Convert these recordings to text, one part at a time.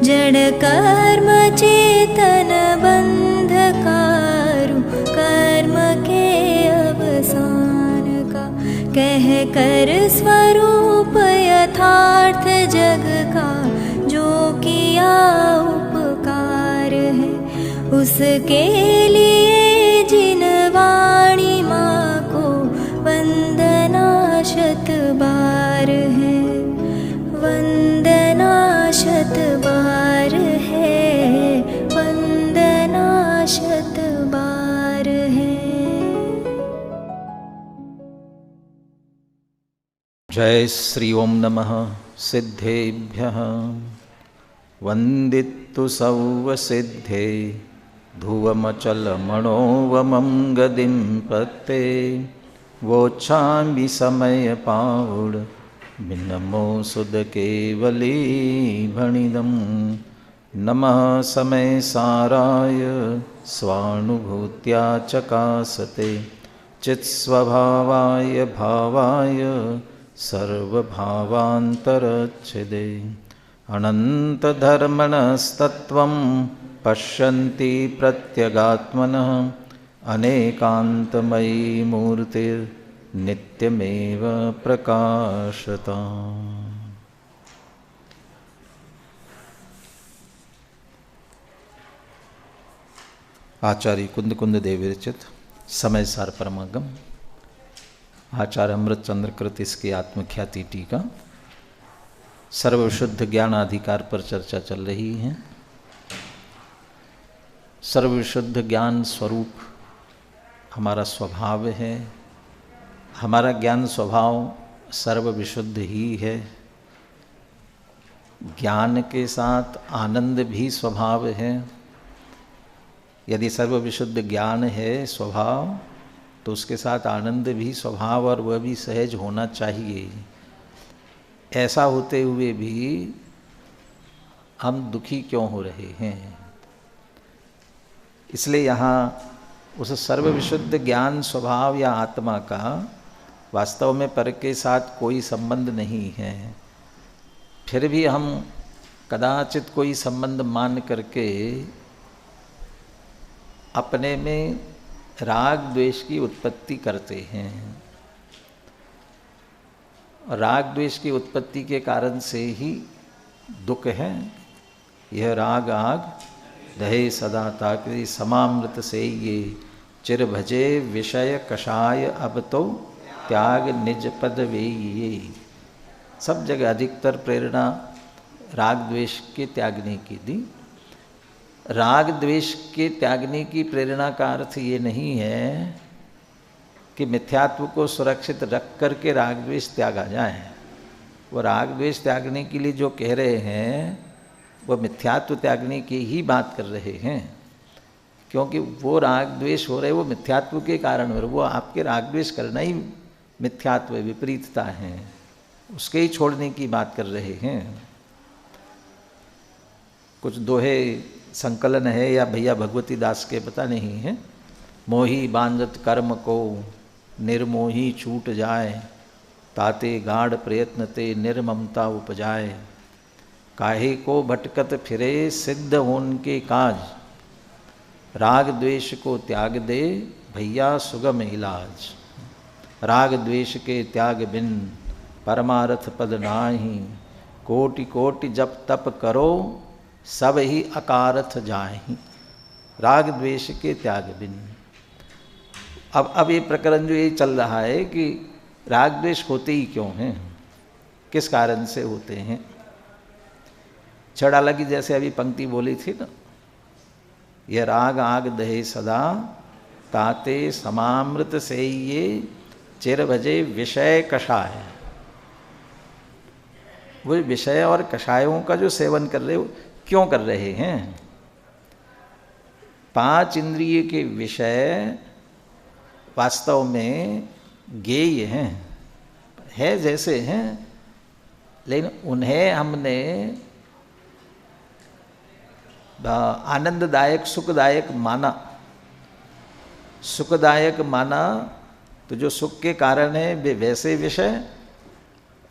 जड़ कर्म चेतन बंधकारु कर्म के अवसान का, कह कर स्वरूप यथार्थ जग का जो किया उपकार है, उसके लिए जिन वाणी माँ को वंदना शत बार है, वंदना शत बार है, वंदना शत बार है। जय श्री ओम नमः सिद्धेभ्यः वंदितु सौव सिद्धे ध्रुवमचलमणोवमं गदिं पत्ते वोच्छामि समय पाउड भिन्नमो सुद केवली भणिदं नमः समय साराय स्वानुभूत्या चकासते चित्स्वभावाय भावाय सर्वभावान्तरच्छिदे अनन्तधर्मणस्तत्त्वं पश्यन्ति प्रत्यगात्मनः अनेकान्तमयी मूर्तिर्नित्यमेव प्रकाशता। आचार्य कुंद कुंद देव विरचित समय सार परमागम आचार्य अमृत चंद्र कृत इसकी आत्मख्याति टीका सर्वशुद्ध ज्ञान अधिकार पर चर्चा चल रही है। सर्वशुद्ध ज्ञान स्वरूप हमारा स्वभाव है, हमारा ज्ञान स्वभाव सर्वविशुद्ध ही है। ज्ञान के साथ आनंद भी स्वभाव है। यदि सर्वविशुद्ध ज्ञान है स्वभाव तो उसके साथ आनंद भी स्वभाव और वह भी सहज होना चाहिए। ऐसा होते हुए भी हम दुखी क्यों हो रहे हैं? इसलिए यहाँ उस सर्वविशुद्ध ज्ञान स्वभाव या आत्मा का वास्तव में पर के साथ कोई संबंध नहीं है। फिर भी हम कदाचित कोई संबंध मान करके अपने में राग द्वेष की उत्पत्ति करते हैं। राग द्वेष की उत्पत्ति के कारण से ही दुख है। यह राग आग दहे सदा ताकि समामृत से ये चिर भजे विषय कषाय अब तो त्याग निज पद वे ये। सब जगह अधिकतर प्रेरणा राग द्वेष के त्यागने की दी। राग द्वेष के त्यागने की प्रेरणा का अर्थ ये नहीं है कि मिथ्यात्व को सुरक्षित रख करके राग द्वेष त्यागा जाए। वो राग द्वेष त्यागने के लिए जो कह रहे हैं वो मिथ्यात्व त्यागने की ही बात कर रहे हैं, क्योंकि वो राग द्वेष हो रहे वो मिथ्यात्व के कारण हो रहे। वो आपके राग द्वेष करना ही मिथ्यात्व विपरीतता है, उसके ही छोड़ने की बात कर रहे हैं। कुछ दोहे संकलन है या भैया भगवती दास के पता नहीं है। मोही बांधत कर्म को निर्मोही छूट जाए, ताते गाढ़ प्रयत्न ते निर्ममता उपजाए। काहे को भटकत फिरे सिद्ध होन के काज, राग द्वेष को त्याग दे भैया सुगम इलाज। राग द्वेष के त्याग बिन परमारथ पद नाही, कोटि कोटि जप तप करो सब ही अकारथ जाहि। राग द्वेष के त्याग बिन। अब ये प्रकरण जो ये चल रहा है कि राग द्वेष होते ही क्यों हैं, किस कारण से होते हैं। छड़ाला की जैसे अभी पंक्ति बोली थी ना, यह राग आग दहे सदा ताते समामृत से ये चिर भजे विषय कषाय। वो विषय और कषायों का जो सेवन कर रहे हो क्यों कर रहे हैं? 5 इंद्रिय के विषय वास्तव में ज्ञेय हैं, है जैसे हैं, लेकिन उन्हें हमने आनंददायक सुखदायक माना। सुखदायक माना तो जो सुख के कारण है वे वैसे विषय,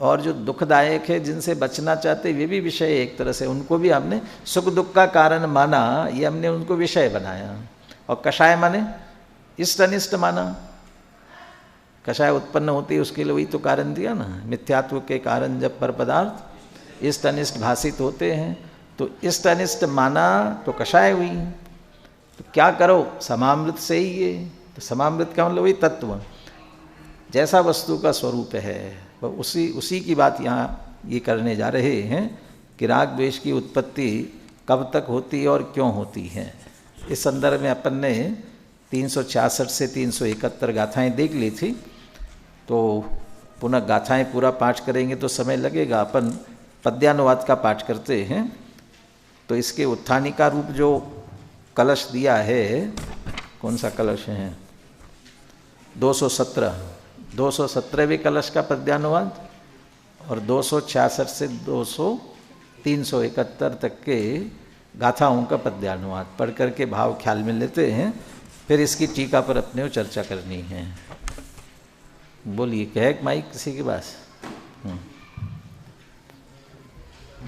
और जो दुखदायक है, जिनसे बचना चाहते, वे भी विषय एक तरह से, उनको भी हमने सुख दुख का कारण माना, ये हमने उनको विषय बनाया। और कषाय माने इष्ट अनिष्ट माना। कषाय उत्पन्न होती है उसके लिए वही तो कारण दिया ना, मिथ्यात्व के कारण जब पर पदार्थ इष्ट अनिष्ट भाषित होते हैं, तो इष्ट अनिष्ट माना तो कषाय हुई। तो क्या करो, समामृत से ही ये, तो समामृत का मतलब वही तत्व, जैसा वस्तु का स्वरूप है वह उसी की बात यहाँ ये करने जा रहे हैं कि राग द्वेष की उत्पत्ति कब तक होती है और क्यों होती है। इस संदर्भ में अपन ने 366 से 371 गाथाएं देख ली थी, तो पुनः गाथाएं पूरा पाठ करेंगे तो समय लगेगा। अपन पद्यानुवाद का पाठ करते हैं। तो इसके उत्थानिका रूप जो कलश दिया है, कौन सा कलश है, 217वें कलश का पद्यानुवाद, और 266 से 371 तक के गाथाओं का पद्यानुवाद पढ़ करके भाव ख्याल में लेते हैं। फिर इसकी टीका पर अपने को चर्चा करनी है। बोलिए, कहे माइक किसी के पास?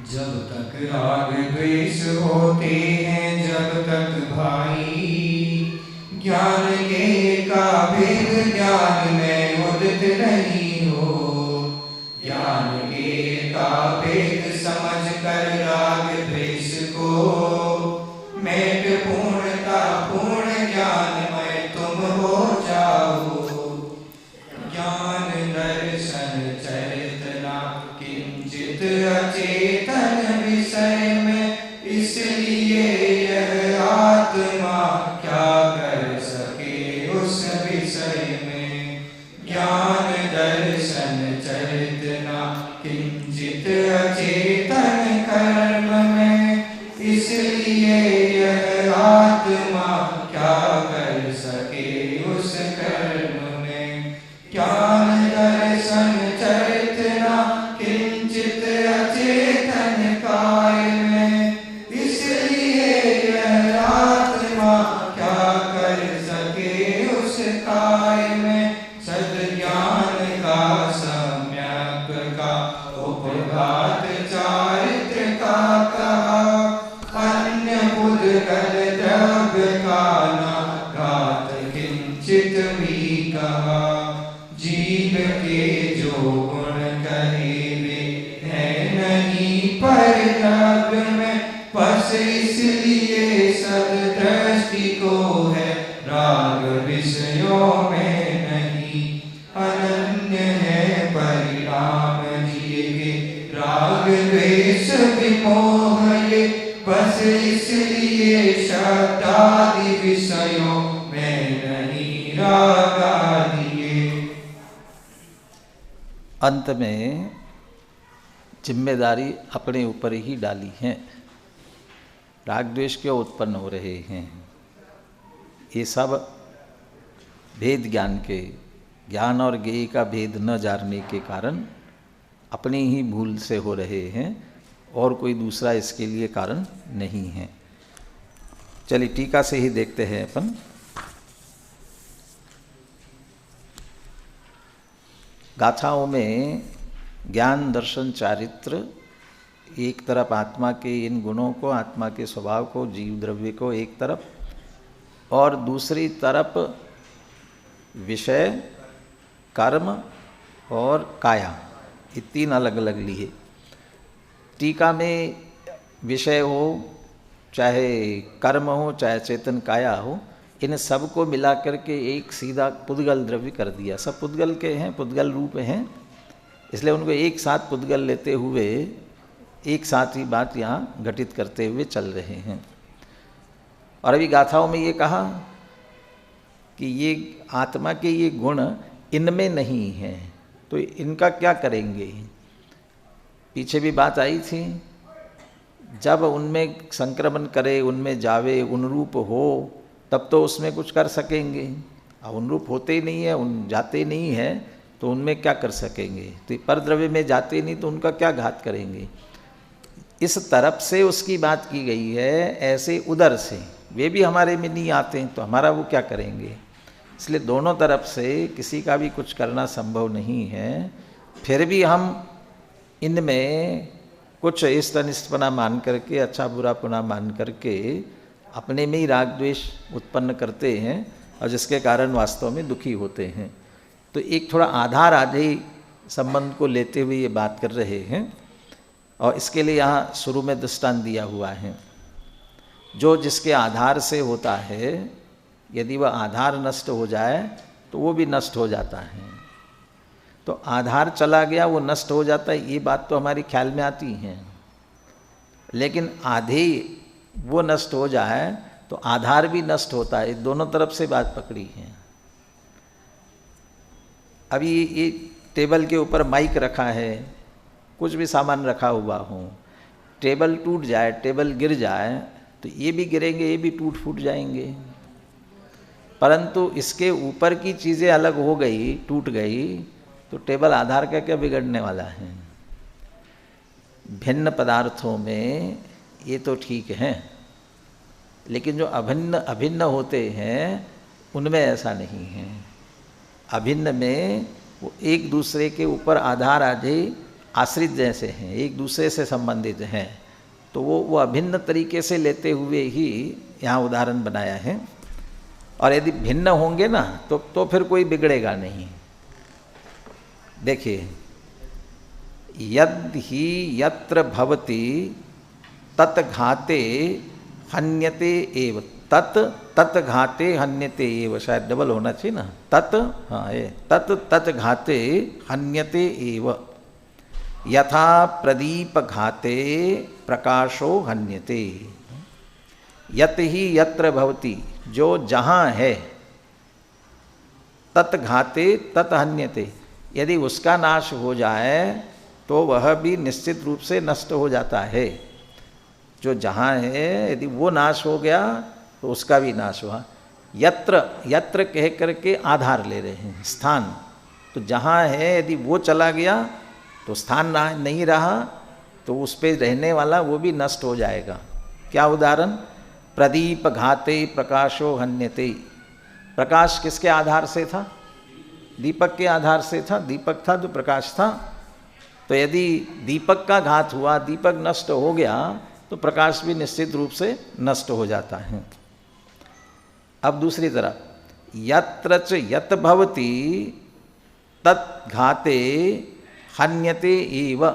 जब तक राग द्वेष होते हैं, जब तक भाई ज्ञान के का भेद ज्ञान में उदित नहीं हो, ज्ञान के का भेद समझ कर राग द्वेष को मेट पूर्णता पूर्ण ज्ञान में तुम हो जाओ। ज्ञान दर्शन चेतना किंचित अचेतन विषय में, इसलिए यह आत्मा क्या कर सके उस विषय में। ज्ञान दर्शन चेतना किंचित अचेतन कर्म में, इसलिए यह आत्मा क्या कर सके उस कर्म में। ज्ञान दर्शन चेतना किंचित अचेतन काय में, इसलिए यह आत्मा क्या कर सके उस काय में। सद्ज्ञान का सम्यक का उपघात चारित्र का कहा, अन्य पुद्गल द्रव्य का ना घात किंचित भी कहा। जीव के जो गुण कहे वे हैं नहीं पर द्रव्य में, बस इसलिए सद्दृष्टि को है राग विषयों में नहीं। अनन्य है परिणाम जिए के राग द्वेष विमोह ये, बस इसलिए शब्दादि विषयों में नहीं राग आदिए। अंत में जिम्मेदारी अपने ऊपर ही डाली है। राग द्वेष क्यों उत्पन्न हो रहे हैं, ये सब भेद ज्ञान के, ज्ञान और ज्ञेय का भेद न जानने के कारण अपनी ही भूल से हो रहे हैं, और कोई दूसरा इसके लिए कारण नहीं है। चलिए टीका से ही देखते हैं अपन। गाथाओं में ज्ञान दर्शन चारित्र, एक तरफ आत्मा के इन गुणों को, आत्मा के स्वभाव को, जीव द्रव्य को एक तरफ, और दूसरी तरफ विषय, कर्म और काया, ये तीन अलग अलग लिए। टीका में विषय हो, चाहे कर्म हो, चाहे चेतन काया हो, इन सब को मिला करके एक सीधा पुद्गल द्रव्य कर दिया। सब पुद्गल के हैं, पुद्गल रूप हैं, इसलिए उनको एक साथ पुद्गल लेते हुए एक साथ ही बात यहाँ घटित करते हुए चल रहे हैं। और अभी गाथाओं में ये कहा कि ये आत्मा के ये गुण इनमें नहीं हैं, तो इनका क्या करेंगे। पीछे भी बात आई थी, जब उनमें संक्रमण करे, उनमें जावे, उनरूप हो, तब तो उसमें कुछ कर सकेंगे। अब उनरूप होते ही नहीं है, उन जाते नहीं है, तो उनमें क्या कर सकेंगे। तो परद्रव्य में जाते नहीं तो उनका क्या घात करेंगे। इस तरफ से उसकी बात की गई है, ऐसे उधर से वे भी हमारे में नहीं आते हैं, तो हमारा वो क्या करेंगे। इसलिए दोनों तरफ से किसी का भी कुछ करना संभव नहीं है। फिर भी हम इनमें कुछ इष्ट अनिष्टपना मान करके, अच्छा बुरापना मान करके अपने में ही राग द्वेष उत्पन्न करते हैं और जिसके कारण वास्तव में दुखी होते हैं। तो एक थोड़ा आधार आधे संबंध को लेते हुए ये बात कर रहे हैं और इसके लिए यहाँ शुरू में दृष्टांत दिया हुआ है। जो जिसके आधार से होता है, यदि वह आधार नष्ट हो जाए तो वो भी नष्ट हो जाता है। तो आधार चला गया वो नष्ट हो जाता है, ये बात तो हमारे ख्याल में आती है, लेकिन आधे वो नष्ट हो जाए तो आधार भी नष्ट होता है। दोनों तरफ से बात पकड़ी है। अभी ये टेबल के ऊपर माइक रखा है, कुछ भी सामान रखा हुआ हो, टेबल टूट जाए, टेबल गिर जाए तो ये भी गिरेंगे, ये भी टूट फूट जाएंगे। परंतु इसके ऊपर की चीज़ें अलग हो गई, टूट गई, तो टेबल आधार का क्या बिगड़ने वाला है। भिन्न पदार्थों में ये तो ठीक है, लेकिन जो अभिन्न अभिन्न होते हैं उनमें ऐसा नहीं है। अभिन्न में वो एक दूसरे के ऊपर आधार आधे आश्रित जैसे हैं, एक दूसरे से संबंधित हैं, तो वो अभिन्न तरीके से लेते हुए ही यहाँ उदाहरण बनाया है। और यदि भिन्न होंगे ना तो फिर कोई बिगड़ेगा नहीं। देखिए, यद ही यत्र भवति तत् घाते हन्यते एव, तत् घाते हन्यते एव, शायद डबल होना चाहिए ना, तत्, हाँ ये तत् घाते हन्यते एव, यथा प्रदीप घाते प्रकाशो हन्यते। यत ही यत्र भवति, जो जहाँ है, तत् घाते तत् हन्यते, यदि उसका नाश हो जाए तो वह भी निश्चित रूप से नष्ट हो जाता है। जो जहाँ है यदि वो नाश हो गया तो उसका भी नाश हुआ। यत्र यत्र कह करके आधार ले रहे हैं, स्थान। तो जहाँ है यदि वो चला गया तो स्थान नहीं रहा, तो उस पर रहने वाला वो भी नष्ट हो जाएगा। क्या उदाहरण? प्रदीप घाते प्रकाशो हन्यते। प्रकाश किसके आधार से था? दीपक के आधार से था। दीपक था तो प्रकाश था। तो यदि दीपक का घात हुआ, दीपक नष्ट हो गया, तो प्रकाश भी निश्चित रूप से नष्ट हो जाता है। अब दूसरी तरफ, यत्र च यत भवति तत् घाते हन्यते एव।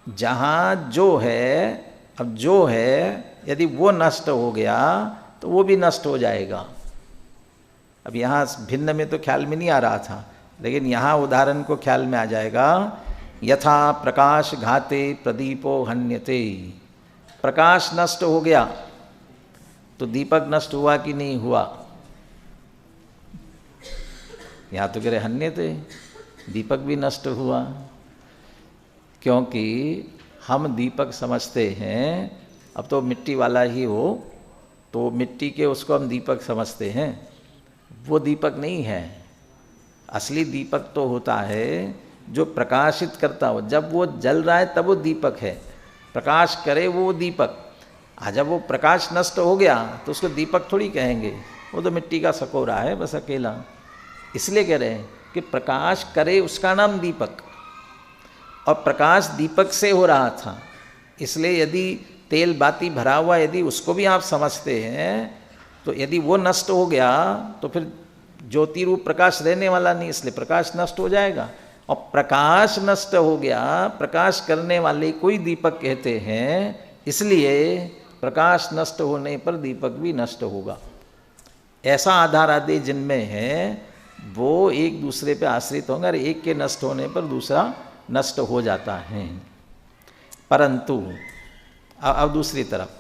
जहाँ जो है, अब जो है यदि वो नष्ट हो गया तो वो भी नष्ट हो जाएगा। अब यहाँ भिन्न में तो ख्याल में नहीं आ रहा था, लेकिन यहाँ उदाहरण को ख्याल में आ जाएगा। यथा प्रकाश घाते प्रदीपो हन्यते। प्रकाश नष्ट हो गया तो दीपक नष्ट हुआ कि नहीं हुआ? यहाँ तो कह रहे हन्यते, दीपक भी नष्ट हुआ। क्योंकि हम दीपक समझते हैं, अब तो मिट्टी वाला ही हो तो मिट्टी के उसको हम दीपक समझते हैं, वो दीपक नहीं है। असली दीपक तो होता है जो प्रकाशित करता हो। जब वो जल रहा है तब वो दीपक है, प्रकाश करे वो दीपक। जब वो प्रकाश नष्ट हो गया तो उसको दीपक थोड़ी कहेंगे, वो तो मिट्टी का सकोरा है बस अकेला। इसलिए कह रहे हैं कि प्रकाश करे उसका नाम दीपक, और प्रकाश दीपक से हो रहा था। इसलिए यदि तेल बाती भरा हुआ यदि उसको भी आप समझते हैं, तो यदि वो नष्ट हो गया तो फिर ज्योति रूप प्रकाश रहने वाला नहीं, इसलिए प्रकाश नष्ट हो जाएगा। और प्रकाश नष्ट हो गया, प्रकाश करने वाले कोई दीपक कहते हैं, इसलिए प्रकाश नष्ट होने पर दीपक भी नष्ट होगा। ऐसा आधार आदि जिनमें है वो एक दूसरे पे आश्रित होंगे, और एक के नष्ट होने पर दूसरा नष्ट हो जाता है। परंतु अब दूसरी तरफ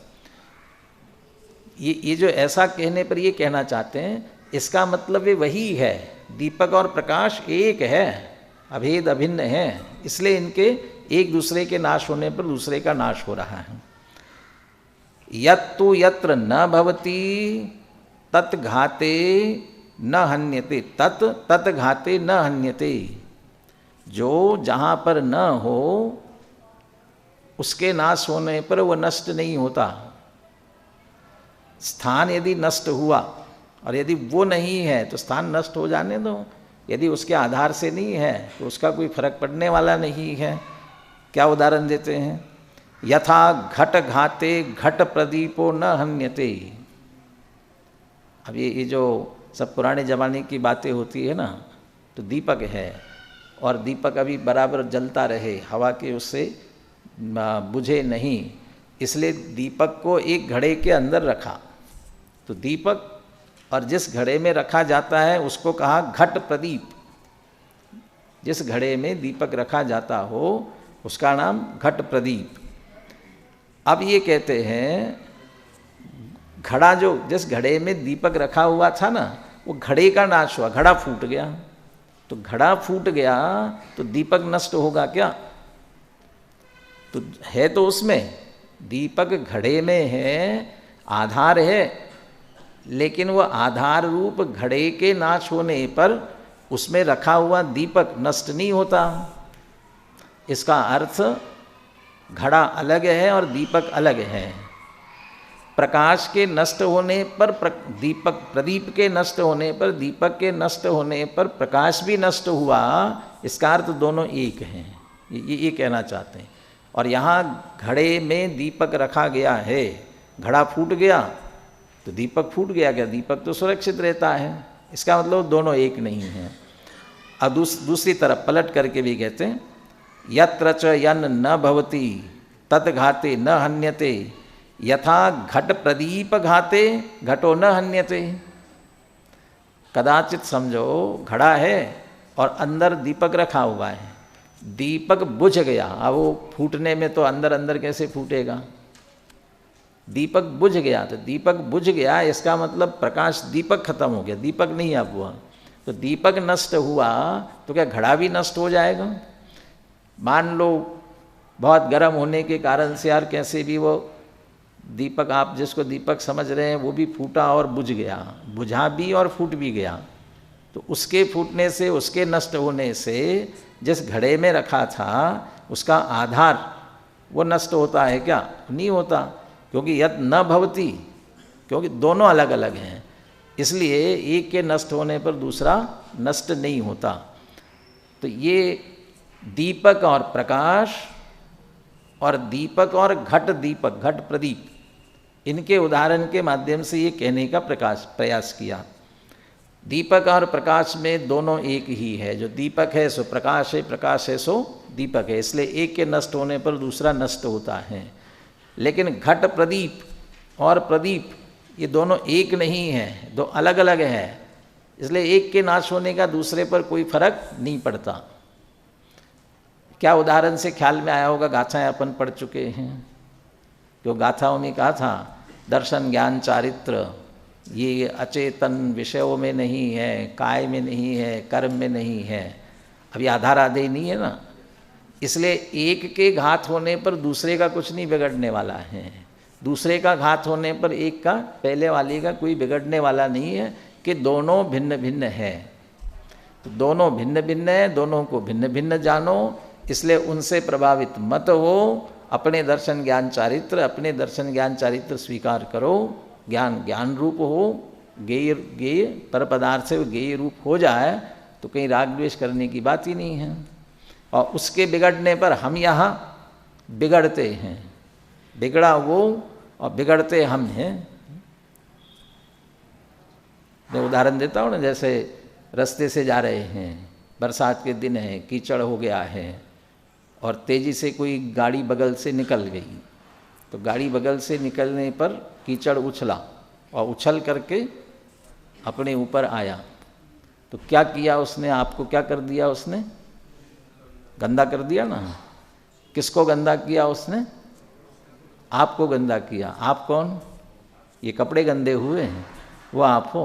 ये जो ऐसा कहने पर ये कहना चाहते हैं, इसका मतलब ये वही है, दीपक और प्रकाश एक है, अभेद अभिन्न है, इसलिए इनके एक दूसरे के नाश होने पर दूसरे का नाश हो रहा है। यत्तु यत्र न भवति तत् घाते न हन्यते, तत् घाते न हन्यते। जो जहाँ पर न हो उसके नाश होने पर वो नष्ट नहीं होता। स्थान यदि नष्ट हुआ और यदि वो नहीं है तो स्थान नष्ट हो जाने दो, यदि उसके आधार से नहीं है तो उसका कोई फर्क पड़ने वाला नहीं है। क्या उदाहरण देते हैं? यथा घट घाते घट प्रदीपो न हन्यते। अब ये जो सब पुराने ज़माने की बातें होती है ना, तो दीपक है और दीपक अभी बराबर जलता रहे, हवा के उससे बुझे नहीं, इसलिए दीपक को एक घड़े के अंदर रखा। तो दीपक और जिस घड़े में रखा जाता है उसको कहा घट प्रदीप। जिस घड़े में दीपक रखा जाता हो उसका नाम घट प्रदीप। अब ये कहते हैं घड़ा, जो जिस घड़े में दीपक रखा हुआ था ना, वो घड़े का नाश हुआ, घड़ा फूट गया। तो घड़ा फूट गया तो दीपक नष्ट होगा क्या? तो है तो उसमें दीपक घड़े में है, आधार है, लेकिन वह आधार रूप घड़े के नाश होने पर उसमें रखा हुआ दीपक नष्ट नहीं होता। इसका अर्थ घड़ा अलग है और दीपक अलग है। प्रकाश के नष्ट होने पर दीपक, प्रदीप के नष्ट होने पर, दीपक के नष्ट होने पर प्रकाश भी नष्ट हुआ। इसका अर्थ दोनों एक हैं, ये कहना चाहते हैं। और यहाँ घड़े में दीपक रखा गया है, घड़ा फूट गया तो दीपक फूट गया क्या? दीपक तो सुरक्षित रहता है। इसका मतलब दोनों एक नहीं है। अब दूसरी तरफ पलट करके भी कहते हैं यत्र च यन न भवति तत् घाते न हन्यते यथा घट प्रदीप घाते घटो न हन्यते। कदाचित समझो घड़ा है और अंदर दीपक रखा हुआ है, दीपक बुझ गया। अब वो फूटने में तो अंदर अंदर कैसे फूटेगा? दीपक बुझ गया, तो दीपक बुझ गया इसका मतलब प्रकाश, दीपक खत्म हो गया, दीपक नहीं अब हुआ। तो दीपक नष्ट हुआ तो क्या घड़ा भी नष्ट हो जाएगा? मान लो बहुत गर्म होने के कारण से यार कैसे भी वो दीपक, आप जिसको दीपक समझ रहे हैं, वो भी फूटा और बुझ गया, बुझा भी और फूट भी गया। तो उसके फूटने से, उसके नष्ट होने से जिस घड़े में रखा था उसका आधार वो नष्ट होता है क्या? नहीं होता, क्योंकि यद न भवती, क्योंकि दोनों अलग अलग हैं। इसलिए एक के नष्ट होने पर दूसरा नष्ट नहीं होता। तो ये दीपक और प्रकाश और दीपक और घट दीपक, घट प्रदीप, इनके उदाहरण के माध्यम से ये कहने का प्रयास किया। दीपक और प्रकाश में दोनों एक ही है। जो दीपक है सो प्रकाश है, प्रकाश है सो दीपक है। इसलिए एक के नष्ट होने पर दूसरा नष्ट होता है। लेकिन घट प्रदीप और प्रदीप ये दोनों एक नहीं है, दो अलग अलग है। इसलिए एक के नाश होने का दूसरे पर कोई फर्क नहीं पड़ता। क्या उदाहरण से ख्याल में आया होगा? गाथाएं अपन पढ़ चुके हैं। जो गाथाओं में कहा था दर्शन ज्ञान चारित्र ये अचेतन विषयों में नहीं है, काय में नहीं है, कर्म में नहीं है। अभी आधार आधे नहीं है ना, इसलिए एक के घात होने पर दूसरे का कुछ नहीं बिगड़ने वाला है। दूसरे का घात होने पर एक का, पहले वाले का कोई बिगड़ने वाला नहीं है, कि दोनों भिन्न भिन्न है। तो दोनों भिन्न भिन्न है, दोनों को भिन्न भिन्न जानो, इसलिए उनसे प्रभावित मत हो। अपने दर्शन ज्ञान चारित्र, अपने दर्शन ज्ञान चारित्र स्वीकार करो। ज्ञान ज्ञान रूप हो, गेय गेय पर पदार्थ से गेय रूप हो जाए तो कहीं राग द्वेष करने की बात ही नहीं है। और उसके बिगड़ने पर हम यहाँ बिगड़ते हैं, बिगड़ा वो और बिगड़ते हम हैं। मैं उदाहरण देता हूँ ना, जैसे रास्ते से जा रहे हैं, बरसात के दिन है, कीचड़ हो गया है और तेज़ी से कोई गाड़ी बगल से निकल गई। तो गाड़ी बगल से निकलने पर कीचड़ उछला और उछल करके अपने ऊपर आया। तो क्या किया उसने? आपको क्या कर दिया उसने? गंदा कर दिया ना। किसको गंदा किया उसने? आपको गंदा किया। आप कौन? ये कपड़े गंदे हुए हैं, वो आप हो।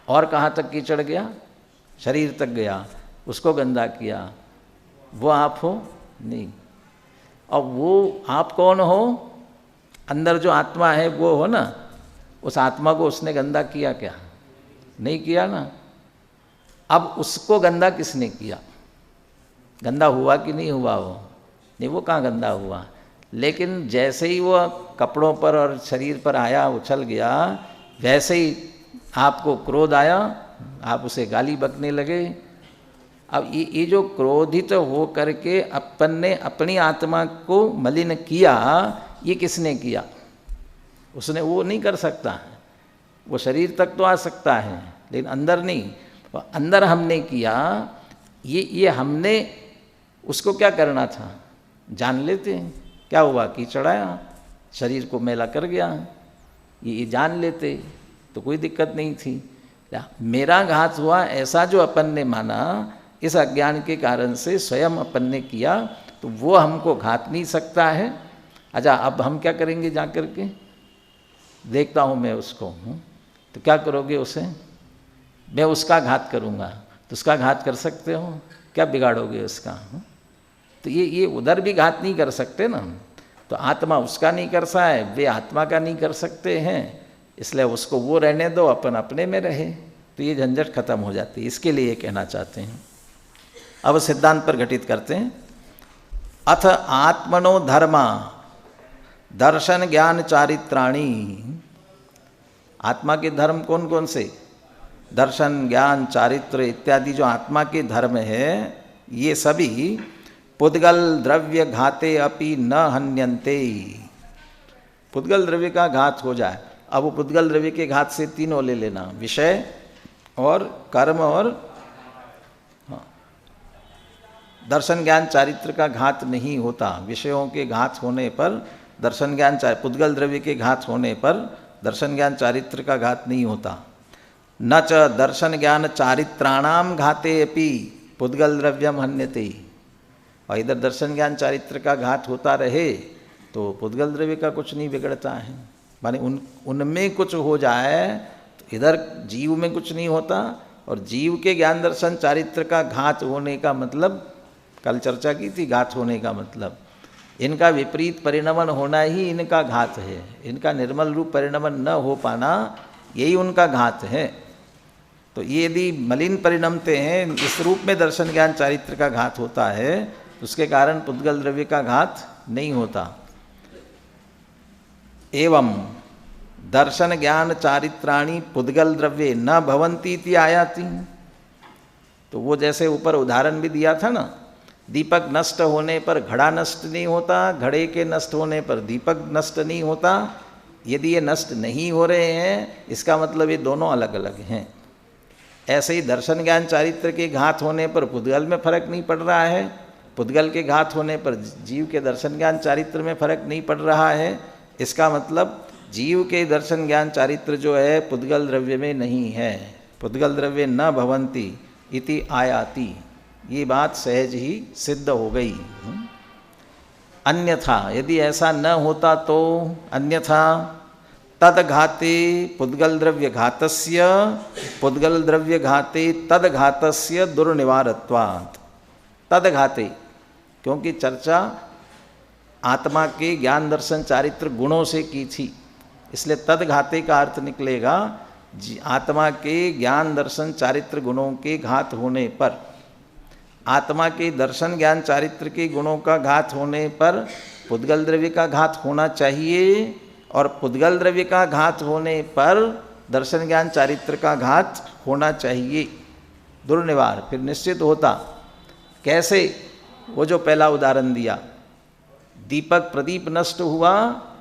और कहाँ तक कीचड़ गया? शरीर तक गया, उसको गंदा किया, वो आप हो? नहीं। और वो आप कौन हो? अंदर जो आत्मा है वो हो ना। उस आत्मा को उसने गंदा किया क्या? नहीं किया ना। अब उसको गंदा किसने किया? गंदा हुआ कि नहीं हुआ वो? नहीं, वो कहाँ गंदा हुआ। लेकिन जैसे ही वो कपड़ों पर और शरीर पर आया, उछल गया, वैसे ही आपको क्रोध आया, आप उसे गाली बकने लगे अब ये जो क्रोधित हो करके अपन ने अपनी आत्मा को मलिन किया, ये किसने किया? उसने, वो नहीं कर सकता है। वो शरीर तक तो आ सकता है लेकिन अंदर नहीं। अंदर हमने किया, ये हमने उसको क्या करना था जान लेते हैं। क्या हुआ कि चढ़ाया, शरीर को मैला कर गया, ये जान लेते तो कोई दिक्कत नहीं थी। मेरा घात हुआ ऐसा जो अपन ने माना, इस अज्ञान के कारण से स्वयं अपन ने किया, तो वो हमको घात नहीं सकता है। अच्छा, अब हम क्या करेंगे? जा कर के देखता हूँ मैं उसको, तो क्या करोगे उसे? मैं उसका घात करूँगा, तो उसका घात कर सकते हो? क्या बिगाड़ोगे उसका? तो ये उधर भी घात नहीं कर सकते ना। तो आत्मा उसका नहीं कर सकता है, वे आत्मा का नहीं कर सकते हैं, इसलिए उसको वो रहने दो, अपन अपने में रहे, तो ये झंझट खत्म हो जाती है। इसके लिए ये कहना चाहते हैं। अब सिद्धांत पर घटित करते हैं। अथ आत्मनो धर्मा दर्शन ज्ञान चारित्राणी। आत्मा के धर्म कौन कौन से? दर्शन, ज्ञान, चारित्र इत्यादि जो आत्मा के धर्म है, ये सभी पुद्गल द्रव्य घाते अपि न हन्यन्ते। पुद्गल द्रव्य का घात हो जाए। अब वो पुद्गल द्रव्य के घात से तीनों ले लेना, विषय और कर्म और दर्शन ज्ञान चारित्र का घात नहीं होता। विषयों के घात होने पर दर्शन ज्ञान, पुद्गल द्रव्य के घात होने पर दर्शन ज्ञान चारित्र का घात नहीं होता। न च दर्शन ज्ञान चारित्राणाम घाते अपि पुद्गल द्रव्यम हन्यते। और इधर दर्शन ज्ञान चारित्र का घात होता रहे तो पुद्गल द्रव्य का कुछ नहीं बिगड़ता है। माने उनमें कुछ हो जाए तो इधर जीव में कुछ नहीं होता। और जीव के ज्ञान दर्शन चारित्र का घात होने का मतलब, कल चर्चा की थी, घात होने का मतलब इनका विपरीत परिणमन होना ही इनका घात है। इनका निर्मल रूप परिणमन न हो पाना, यही उनका घात है। तो ये यदि मलिन परिणमते हैं, इस रूप में दर्शन ज्ञान चारित्र का घात होता है, उसके कारण पुद्गल द्रव्य का घात नहीं होता। एवं दर्शन ज्ञान चारित्राणी पुद्गल द्रव्ये न भवन्ति इति आयाति। तो वो जैसे ऊपर उदाहरण भी दिया था ना, दीपक नष्ट होने पर घड़ा नष्ट नहीं होता, घड़े के नष्ट होने पर दीपक नष्ट नहीं होता। यदि ये नष्ट नहीं हो रहे हैं, इसका मतलब ये दोनों अलग अलग हैं। ऐसे ही दर्शन ज्ञान चारित्र के घात होने पर पुद्गल में फर्क नहीं पड़ रहा है, पुद्गल के घात होने पर जीव के दर्शन ज्ञान चारित्र में फर्क नहीं पड़ रहा है। इसका मतलब जीव के दर्शन ज्ञान चारित्र जो है पुद्गल द्रव्य में नहीं है। पुद्गल द्रव्य न भवन्ति इति आयाति। ये बात सहज ही सिद्ध हो गई। अन्यथा यदि ऐसा न होता तो, अन्यथा तद घाते पुद्गल द्रव्य घातस्य पुद्गल द्रव्य घाते तद घातस्य दुर्निवारत्वात्। तद घाते, क्योंकि चर्चा आत्मा के ज्ञान दर्शन चारित्र गुणों से की थी, इसलिए तद घाते का अर्थ निकलेगा आत्मा के ज्ञान दर्शन चारित्र गुणों के घात होने पर। आत्मा के दर्शन ज्ञान चारित्र के गुणों का घात होने पर पुद्गल द्रव्य का घात होना चाहिए, और पुद्गल द्रव्य का घात होने पर दर्शन ज्ञान चारित्र का घात होना चाहिए। दुर्निवार फिर निश्चित होता। कैसे? वो जो पहला उदाहरण दिया, दीपक प्रदीप नष्ट हुआ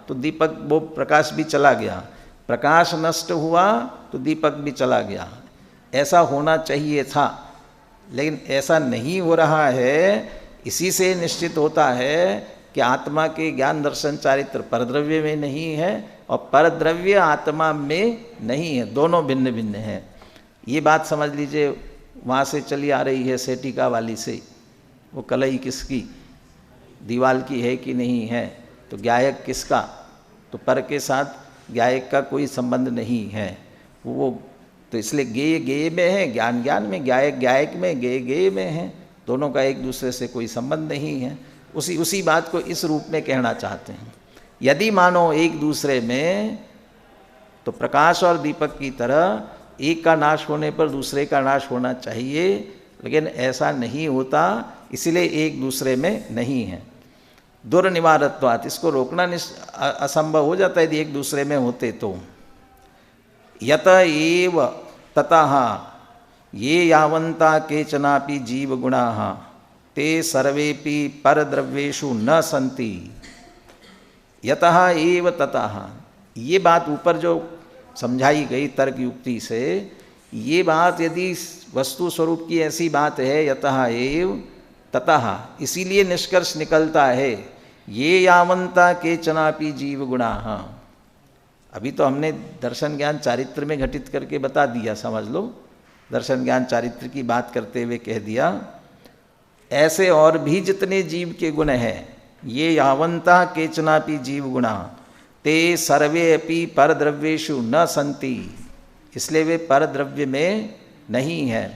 तो दीपक, वो प्रकाश भी चला गया, प्रकाश नष्ट हुआ तो दीपक भी चला गया। ऐसा होना चाहिए था, लेकिन ऐसा नहीं हो रहा है। इसी से निश्चित होता है कि आत्मा के ज्ञान दर्शन चारित्र परद्रव्य में नहीं है और परद्रव्य आत्मा में नहीं है, दोनों भिन्न भिन्न हैं। ये बात समझ लीजिए, वहाँ से चली आ रही है सेटिका वाली से, वो कलई किसकी, दीवाल की है कि नहीं है, तो गायक किसका, तो पर के साथ गायक का कोई संबंध नहीं है। वो तो इसलिए गेय गेय में है, ज्ञान ज्ञान में, गायक गायक में, गेय गेय में है, दोनों का एक दूसरे से कोई संबंध नहीं है। उसी बात को इस रूप में कहना चाहते हैं। यदि मानो एक दूसरे में, तो प्रकाश और दीपक की तरह एक का नाश होने पर दूसरे का नाश होना चाहिए, लेकिन ऐसा नहीं होता, इसलिए एक दूसरे में नहीं है। दुर्निवारत्वात्, इसको रोकना असंभव हो जाता है यदि एक दूसरे में होते तो। यत एव ततः ये यावन्ता केचनापि जीव गुणाः ते सर्वेपि परद्रव्येषु न सन्ति यतः एव ततः। ये बात ऊपर जो समझाई गई तर्क युक्ति से, ये बात यदि वस्तु स्वरूप की ऐसी बात है, यतः एव ततः, इसीलिए निष्कर्ष निकलता है ये यावन्ता केचनापि जीव गुणाः। अभी तो हमने दर्शन ज्ञान चारित्र में घटित करके बता दिया, समझ लो, दर्शन ज्ञान चारित्र की बात करते हुए कह दिया ऐसे और भी जितने जीव के गुण हैं, ये यावन्ता केचनापि जीव गुणा ते सर्वे अपि परद्रव्येषु न सन्ति, इसलिए वे परद्रव्य में नहीं है,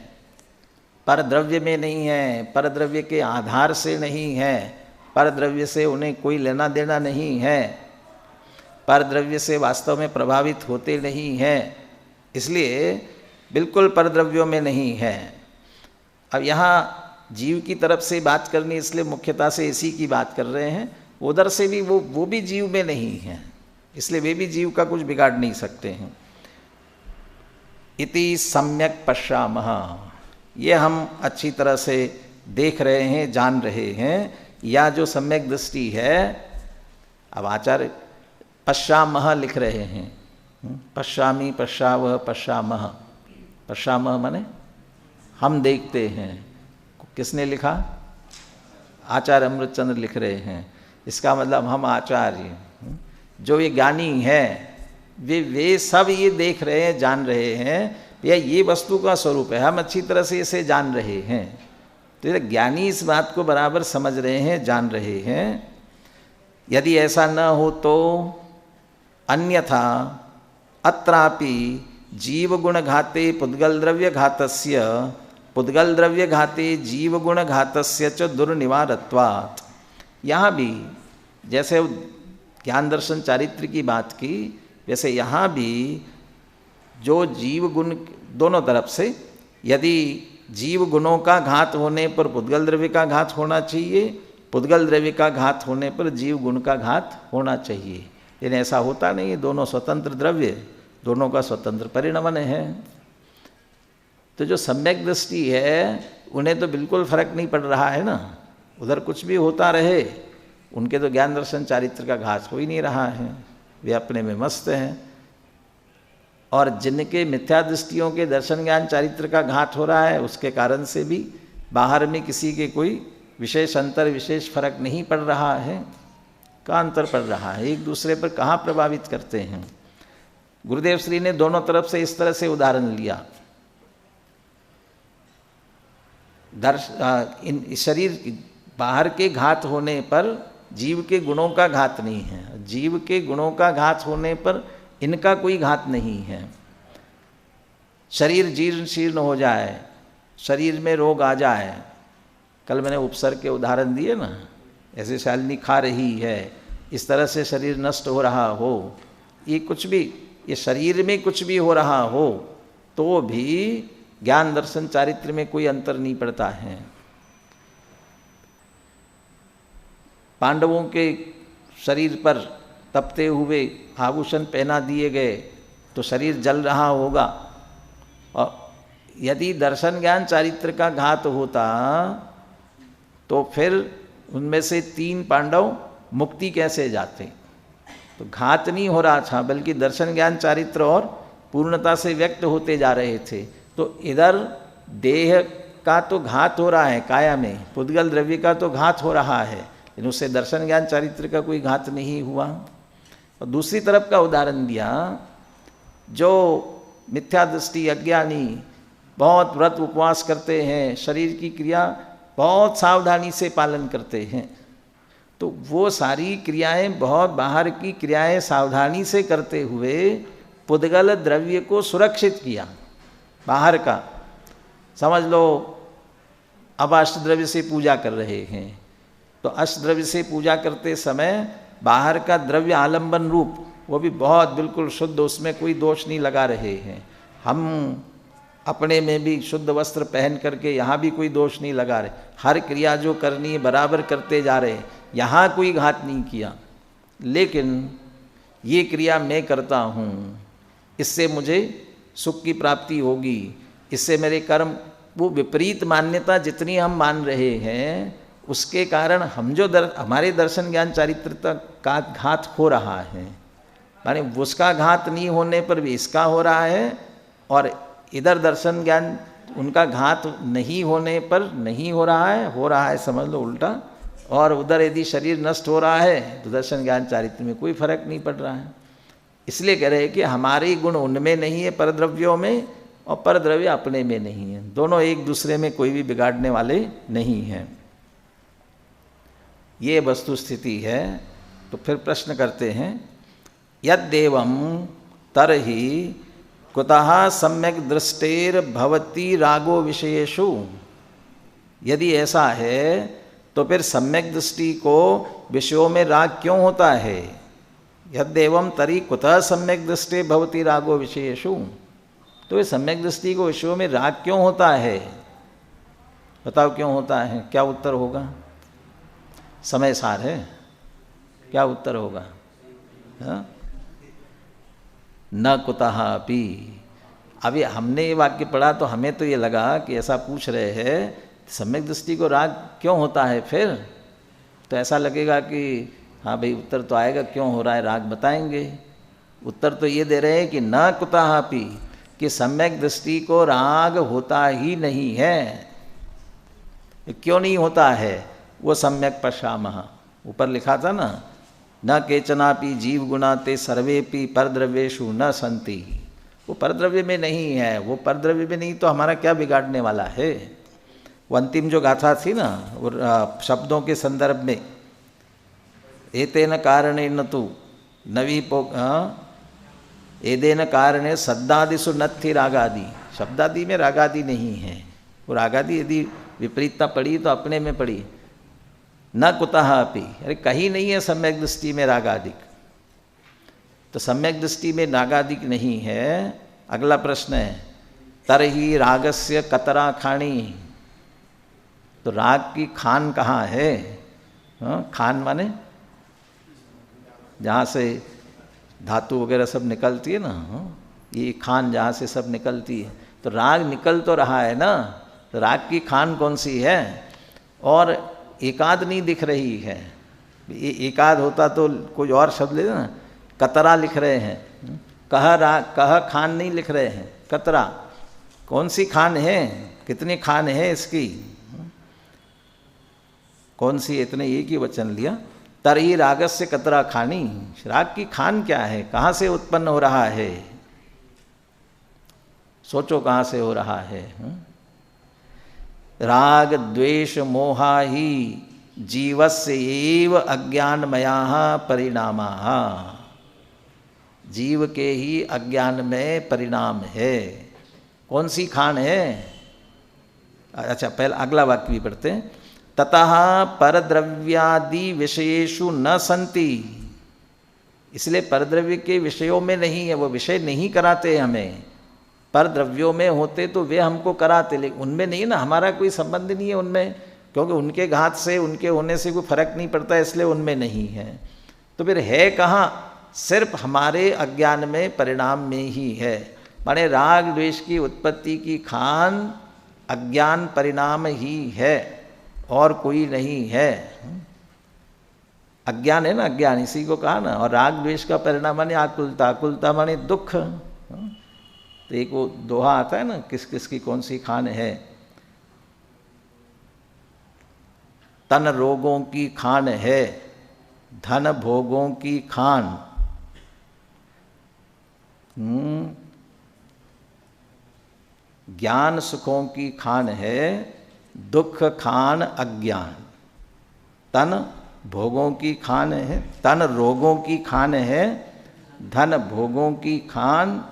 परद्रव्य में नहीं है, परद्रव्य के आधार से नहीं है, परद्रव्य से उन्हें कोई लेना देना नहीं है, परद्रव्य से वास्तव में प्रभावित होते नहीं हैं, इसलिए बिल्कुल परद्रव्यों में नहीं है। अब यहाँ जीव की तरफ से बात करनी, इसलिए मुख्यतः से इसी की बात कर रहे हैं। उधर से भी वो भी जीव में नहीं है, इसलिए वे भी जीव का कुछ बिगाड़ नहीं सकते हैं। इति सम्यक पश्यामः, ये हम अच्छी तरह से देख रहे हैं, जान रहे हैं, या जो सम्यक दृष्टि है। अब आचार्य पश्यामः लिख रहे हैं, पश्यामि पश्यावः पश्यामः, पश्यामः माने हम देखते हैं। किसने लिखा? आचार्य अमृतचंद्र लिख रहे हैं। इसका मतलब हम आचार्य जो ये ज्ञानी हैं वे सब ये देख रहे हैं, जान रहे हैं, ये वस्तु का स्वरूप है, हम अच्छी तरह से इसे जान रहे हैं। तो ये ज्ञानी इस बात को बराबर समझ रहे हैं, जान रहे हैं। यदि ऐसा न हो तो अन्यथा अत्रापि जीव गुण घाते पुद्गल द्रव्य घातस्य पुद्गल द्रव्य घाते जीव गुण घातस्य च दुर्निवारत्वात्। यहाँ भी जैसे ज्ञान दर्शन चारित्र की बात की, वैसे यहाँ भी जो जीव गुण दोनों तरफ से, यदि जीव गुणों का घात होने पर पुद्गल द्रव्य का घात होना चाहिए, पुद्गल द्रव्य का घात होने पर जीव गुण का घात होना चाहिए, लेकिन ऐसा होता नहीं है। दोनों स्वतंत्र द्रव्य, दोनों का स्वतंत्र परिणमन है। तो जो सम्यक दृष्टि है उन्हें तो बिल्कुल फर्क नहीं पड़ रहा है ना, उधर कुछ भी होता रहे, उनके तो ज्ञान दर्शन चारित्र का घात हो ही नहीं रहा है, वे अपने में मस्त हैं। और जिनके मिथ्या दृष्टियों के दर्शन ज्ञान चारित्र का घात हो रहा है, उसके कारण से भी बाहर में किसी के कोई विशेष अंतर, विशेष फर्क नहीं पड़ रहा है। का अंतर पड़ रहा है, एक दूसरे पर कहाँ प्रभावित करते हैं। गुरुदेव श्री ने दोनों तरफ से इस तरह से उदाहरण लिया। इन शरीर बाहर के घात होने पर जीव के गुणों का घात नहीं है, जीव के गुणों का घात होने पर इनका कोई घात नहीं है। शरीर जीर्ण शीर्ण हो जाए, शरीर में रोग आ जाए, कल मैंने उपसर्ग के उदाहरण दिए ना, ऐसे शालिनी खा रही है, इस तरह से शरीर नष्ट हो रहा हो, ये कुछ भी, ये शरीर में कुछ भी हो रहा हो तो भी ज्ञान दर्शन चारित्र में कोई अंतर नहीं पड़ता है। पांडवों के शरीर पर तपते हुए आभूषण पहना दिए गए तो शरीर जल रहा होगा, और यदि दर्शन ज्ञान चारित्र का घात होता तो फिर उनमें से 3 पांडव मुक्ति कैसे जाते। तो घात नहीं हो रहा था, बल्कि दर्शन ज्ञान चारित्र और पूर्णता से व्यक्त होते जा रहे थे। तो इधर देह का तो घात हो रहा है, काया में पुद्गल द्रव्य का तो घात हो रहा है, लेकिन उससे दर्शन ज्ञान चारित्र का कोई घात नहीं हुआ। और दूसरी तरफ का उदाहरण दिया, जो मिथ्या दृष्टि अज्ञानी बहुत व्रत उपवास करते हैं, शरीर की क्रिया बहुत सावधानी से पालन करते हैं, तो वो सारी क्रियाएं, बहुत बाहर की क्रियाएं सावधानी से करते हुए पुद्गल द्रव्य को सुरक्षित किया। बाहर का समझ लो, अब अष्टद्रव्य से पूजा कर रहे हैं, तो अष्टद्रव्य से पूजा करते समय बाहर का द्रव्य आलंबन रूप वो भी बहुत बिल्कुल शुद्ध, उसमें कोई दोष नहीं लगा रहे हैं। हम अपने में भी शुद्ध वस्त्र पहन करके यहाँ भी कोई दोष नहीं लगा रहे, हर क्रिया जो करनी है बराबर करते जा रहे हैं, यहाँ कोई घात नहीं किया। लेकिन ये क्रिया मैं करता हूँ, इससे मुझे सुख की प्राप्ति होगी, इससे मेरे कर्म, वो विपरीत मान्यता जितनी हम मान रहे हैं उसके कारण हम जो हमारे दर्शन ज्ञान चारित्रता का घात हो रहा है, माने उसका घात नहीं होने पर भी इसका हो रहा है, और इधर दर्शन ज्ञान उनका घात नहीं होने पर नहीं हो रहा है समझ लो उल्टा, और उधर यदि शरीर नष्ट हो रहा है तो दर्शन ज्ञान चारित्र में कोई फर्क नहीं पड़ रहा है। इसलिए कह रहे हैं कि हमारे गुण उनमें नहीं है परद्रव्यों में, और परद्रव्य अपने में नहीं है, दोनों एक दूसरे में कोई भी बिगाड़ने वाले नहीं हैं। ये वस्तु स्थिति है। तो फिर प्रश्न करते हैं, यद्देवं तरहि कुतः सम्यक दृष्टेर भवति रागो विषयेषु। यदि ऐसा है तो फिर सम्यक दृष्टि को विषयों में राग क्यों होता है? यद्देवं तर्हि कुतः सम्यक दृष्टे भवति रागो विषयेषु। तो ये सम्यक दृष्टि को विषयों में राग क्यों होता है? बताओ क्यों होता है? क्या उत्तर होगा? समय सार है, क्या उत्तर होगा? हाँ? न कुतः अपि। अभी हमने ये वाक्य पढ़ा तो हमें तो ये लगा कि ऐसा पूछ रहे हैं सम्यक दृष्टि को राग क्यों होता है। फिर तो ऐसा लगेगा कि हाँ भाई उत्तर तो आएगा क्यों हो रहा है, राग बताएंगे। उत्तर तो ये दे रहे हैं कि न कुतः अपि, कि सम्यक दृष्टि को राग होता ही नहीं है। क्यों नहीं होता है? वो सम्यक पश्यामः, ऊपर लिखा था ना, न केचनापि जीव गुणा ते सर्वेपि परद्रव्येषु न सन्ति। वो परद्रव्य में नहीं है, वो परद्रव्य में नहीं तो हमारा क्या बिगाड़ने वाला है। वो अंतिम जो गाथा थी ना, वो शब्दों के संदर्भ में, एतेन कारणेन तु नवी एदेन कारणे सद्दादिषु नत्थि रागादि। शब्दादि में रागादि नहीं है। वो रागादि यदि विपरीतता पड़ी तो अपने में पड़ी। न कुतः अपि, अरे कहीं नहीं है सम्यक दृष्टि में रागादिक। तो सम्यक दृष्टि में रागादिक नहीं है। अगला प्रश्न है, तरहि रागस्य कतरा खाणी। तो राग की खान कहाँ है? खान माने जहाँ से धातु वगैरह सब निकलती है ना, ये खान जहाँ से सब निकलती है। तो राग निकल तो रहा है ना, तो राग की खान कौन सी है? और एकाद नहीं दिख रही है। ये एकाद होता तो कोई और शब्द ले ना, कतरा लिख रहे हैं, कह खान नहीं लिख रहे हैं, कतरा। कौन सी खान है? कितनी खान है इसकी? कौन सी? इतने एक ही वचन लिया। तरहि रागस्य कतरा खानी। राग की खान क्या है? कहाँ से उत्पन्न हो रहा है? सोचो कहाँ से हो रहा है? राग द्वेष मोहा ही जीवस्य एव अज्ञानमयाः परिणामाः। जीव के ही अज्ञान में परिणाम है। कौन सी खान है? अच्छा पहले अगला वाक्य भी पढ़ते हैं। ततः परद्रव्यादि विषयेषु न सन्ति। इसलिए परद्रव्य के विषयों में नहीं है, वो विषय नहीं कराते हमें। परद्रव्यों में होते तो वे हमको कराते, लेकिन उनमें नहीं ना, हमारा कोई संबंध नहीं है उनमें, क्योंकि उनके घात से उनके होने से कोई फर्क नहीं पड़ता, इसलिए उनमें नहीं है। तो फिर है कहाँ? सिर्फ हमारे अज्ञान में, परिणाम में ही है। माने राग द्वेष की उत्पत्ति की खान अज्ञान परिणाम ही है, और कोई नहीं है। अज्ञान है ना, अज्ञान इसी को कहा ना। और राग द्वेष का परिणाम माने आकुलता, आकुलता माने दुख। तो एक वो दोहा आता है ना, किस किस की कौन सी खान है। तन रोगों की खान है, धन भोगों की खान। ज्ञान सुखों की खान है, दुख खान अज्ञान। तन भोगों की खान है, तन रोगों की खान है, धन भोगों की खान,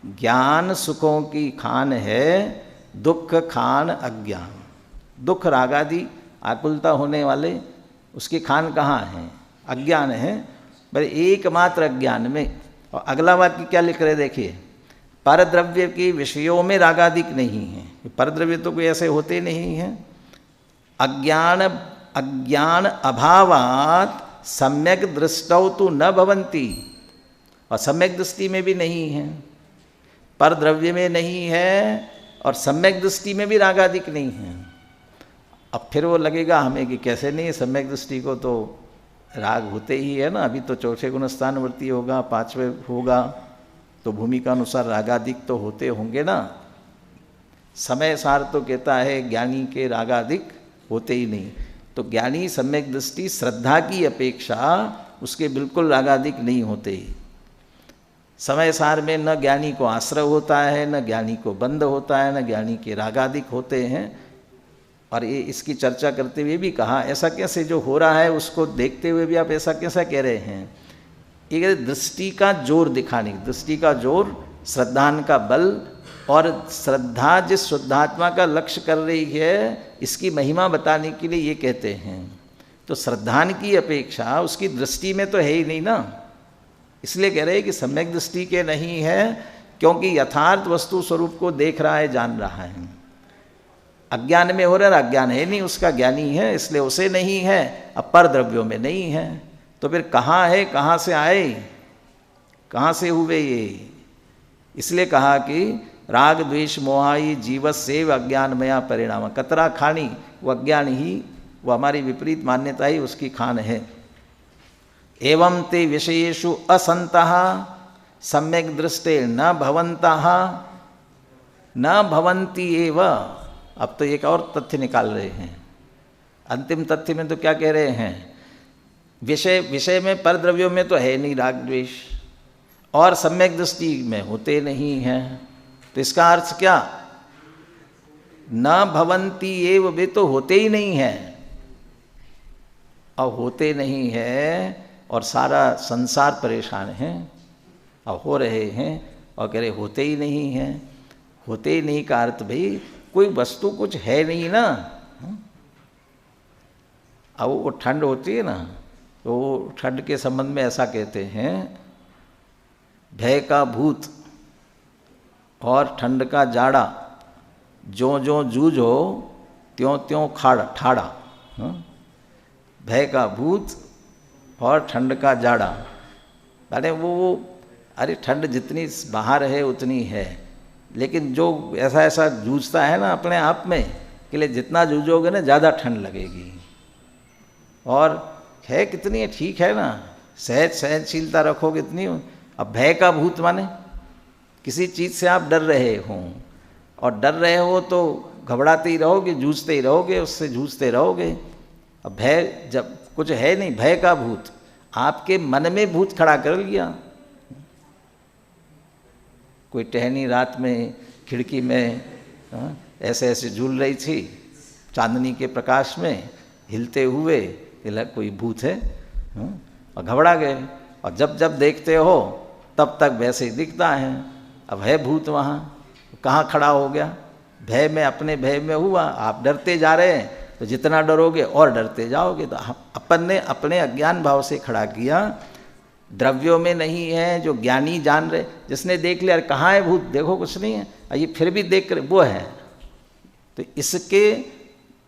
ज्ञान सुखों की खान है, दुख खान अज्ञान। दुख रागादि आकुलता होने वाले, उसकी खान कहाँ है? अज्ञान है, पर एकमात्र अज्ञान में। और अगला वाक्य क्या लिख रहे देखिए, परद्रव्य के विषयों में रागादिक नहीं है। परद्रव्य तो कोई ऐसे होते नहीं हैं। अज्ञान अभावात सम्यक दृष्टौ तो न भवन्ति। और सम्यक दृष्टि में भी नहीं है, परद्रव्य में नहीं है, और सम्यक दृष्टि में भी रागादिक नहीं है। अब फिर वो लगेगा हमें कि कैसे नहीं, सम्यक दृष्टि को तो राग होते ही है ना, अभी तो चौथे गुणस्थानवर्ती होगा, पांचवें होगा, तो भूमि का अनुसार रागादिक तो होते होंगे ना। समय सार तो कहता है ज्ञानी के रागादिक होते ही नहीं, तो ज्ञानी सम्यक दृष्टि श्रद्धा की अपेक्षा उसके बिल्कुल रागादिक नहीं होते। समय सार में न ज्ञानी को आश्रय होता है, न ज्ञानी को बंध होता है, न ज्ञानी के रागादिक होते हैं। और ये इसकी चर्चा करते हुए भी कहा ऐसा कैसे, जो हो रहा है उसको देखते हुए भी आप ऐसा कैसा कह रहे हैं। ये दृष्टि का जोर दिखाने, दृष्टि का जोर, श्रद्धान का बल, और श्रद्धा जिस शुद्धात्मा का लक्ष्य कर रही है इसकी महिमा बताने के लिए ये कहते हैं। तो श्रद्धान की अपेक्षा उसकी दृष्टि में तो है ही नहीं ना, इसलिए कह रहे हैं कि सम्यक दृष्टि के नहीं है, क्योंकि यथार्थ वस्तु स्वरूप को देख रहा है, जान रहा है। अज्ञान में हो रहा है, अज्ञान है नहीं, उसका ज्ञानी है, इसलिए उसे नहीं है। अब पर द्रव्यों में नहीं है, तो फिर कहाँ है, कहाँ से आए, कहाँ से हुए ये। इसलिए कहा कि राग द्वेष मोहाई जीवस्सेव अज्ञानमया परिणाम। कतरा खानी वो अज्ञान ही, वो हमारी विपरीत मान्यता ही उसकी खान है। एवं ते विषयेषु असंतः सम्यक दृष्टे न भवन्तः न भवन्ति एव। अब तो एक और तथ्य निकाल रहे हैं, अंतिम तथ्य में तो क्या कह रहे हैं, विषय में पर द्रव्यों में तो है नहीं राग द्वेष, और सम्यक दृष्टि में होते नहीं हैं। तो इसका अर्थ क्या, न भवन्ति एव, वे तो होते ही नहीं हैं। अब होते नहीं है और सारा संसार परेशान है, अब हो रहे हैं और कह रहे होते ही नहीं हैं। होते ही नहीं का अर्थ भाई कोई वस्तु कुछ है नहीं ना। अब वो ठंड होती है ना, तो ठंड के संबंध में ऐसा कहते हैं, भय का भूत और ठंड का जाड़ा, जो जो जूझो त्यों त्यों ठाड़ा। भय का भूत और ठंड का जाड़ा, अरे वो अरे ठंड जितनी बाहर है उतनी है, लेकिन जो ऐसा जूझता है ना अपने आप में, के लिए जितना जूझोगे ना ज़्यादा ठंड लगेगी। और है कितनी है, ठीक है ना, सहनशीलता रखोगे इतनी। अब भय का भूत माने किसी चीज़ से आप डर रहे हो, और डर रहे हो तो घबराते ही रहोगे, जूझते ही रहोगे, उससे जूझते रहोगे। अब भय जब कुछ है नहीं, भय का भूत आपके मन में भूत खड़ा कर लिया। कोई टहनी रात में खिड़की में ऐसे ऐसे झूल रही थी, चांदनी के प्रकाश में हिलते हुए, कोई भूत है, और घबरा गए। और जब जब देखते हो तब तक वैसे ही दिखता है। अब है भूत वहाँ, कहाँ खड़ा हो गया, भय में, अपने भय में हुआ। आप डरते जा रहे हैं तो जितना डरोगे और डरते जाओगे। तो अपन ने अपने अज्ञान भाव से खड़ा किया। द्रव्यों में नहीं है, जो ज्ञानी जान रहे, जिसने देख लिया कहाँ है भूत, देखो कुछ नहीं है, ये फिर भी देख कर वो है, तो इसके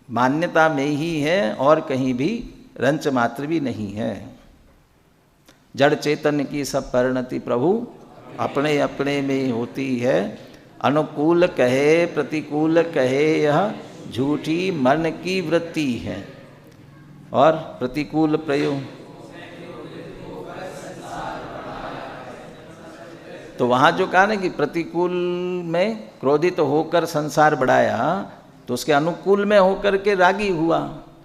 मान्यता में ही है और कहीं भी रंच मात्र भी नहीं है। जड़ चेतन की सब परिणति प्रभु अपने अपने में होती है। अनुकूल कहे प्रतिकूल कहे यह झूठी मन की वृत्ति है। और प्रतिकूल प्रयोग, तो वहाँ जो कहा ना कि प्रतिकूल में क्रोधित होकर संसार बढ़ाया, तो उसके अनुकूल में होकर के रागी हुआ।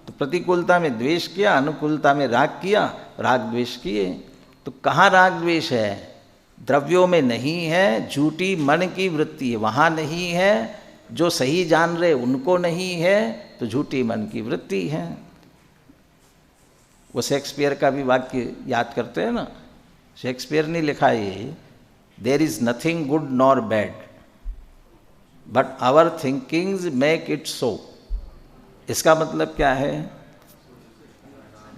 तो प्रतिकूलता में द्वेष किया, अनुकूलता में राग किया, राग द्वेष किए। तो कहाँ राग द्वेष है, द्रव्यों में नहीं है, झूठी मन की वृत्ति है, वहाँ नहीं है। जो सही जान रहे उनको नहीं है, तो झूठी मन की वृत्ति है। वो शेक्सपियर का भी वाक्य याद करते हैं ना, शेक्सपियर ने लिखा ये, there is nothing good nor bad but our thinkings make it so. इसका मतलब क्या है,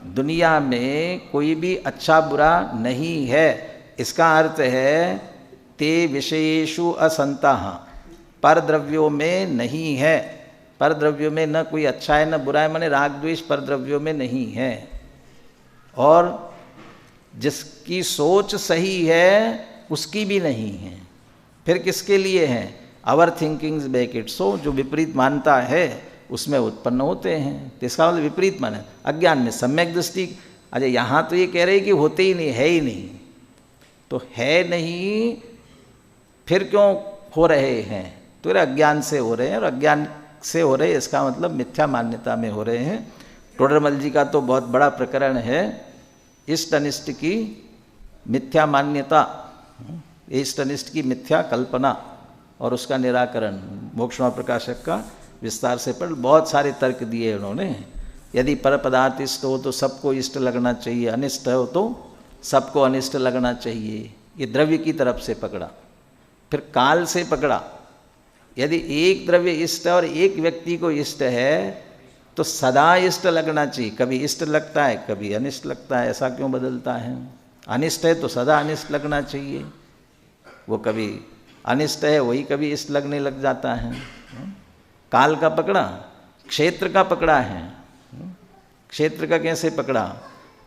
दुनिया में कोई भी अच्छा बुरा नहीं है। इसका अर्थ है ते विषयेषु असंतः, पर द्रव्यों में नहीं है। पर द्रव्यों में न कोई अच्छा है न बुरा है, माने राग द्वेष पर द्रव्यों में नहीं है। और जिसकी सोच सही है उसकी भी नहीं है। फिर किसके लिए है, our thinkings make it so, जो विपरीत मानता है उसमें उत्पन्न होते हैं। तो इसका मतलब विपरीत माने अज्ञान में सम्यक दृष्टि। अरे यहाँ तो ये कह रहे कि होते ही नहीं, है ही नहीं, तो है नहीं फिर क्यों हो रहे हैं? तो अज्ञान से हो रहे हैं, और अज्ञान से हो रहे हैं इसका मतलब मिथ्या मान्यता में हो रहे हैं। टोडरमल जी का तो बहुत बड़ा प्रकरण है इष्ट अनिष्ट की मिथ्या मान्यता, इष्ट अनिष्ट की मिथ्या कल्पना और उसका निराकरण। मोक्षमा प्रकाशक का विस्तार से पढ़, बहुत सारे तर्क दिए उन्होंने। यदि पर पदार्थ इष्ट हो तो सबको इष्ट लगना चाहिए, अनिष्ट हो तो सबको अनिष्ट लगना चाहिए। ये द्रव्य की तरफ से पकड़ा। फिर काल से पकड़ा, यदि एक द्रव्य इष्ट और एक व्यक्ति को इष्ट है तो सदा इष्ट लगना चाहिए। कभी इष्ट लगता है, कभी अनिष्ट लगता है, ऐसा क्यों बदलता है? अनिष्ट है तो सदा अनिष्ट लगना चाहिए, वो कभी अनिष्ट है वही कभी इष्ट लगने लग जाता है। काल का पकड़ा, क्षेत्र का पकड़ा है। क्षेत्र का कैसे पकड़ा?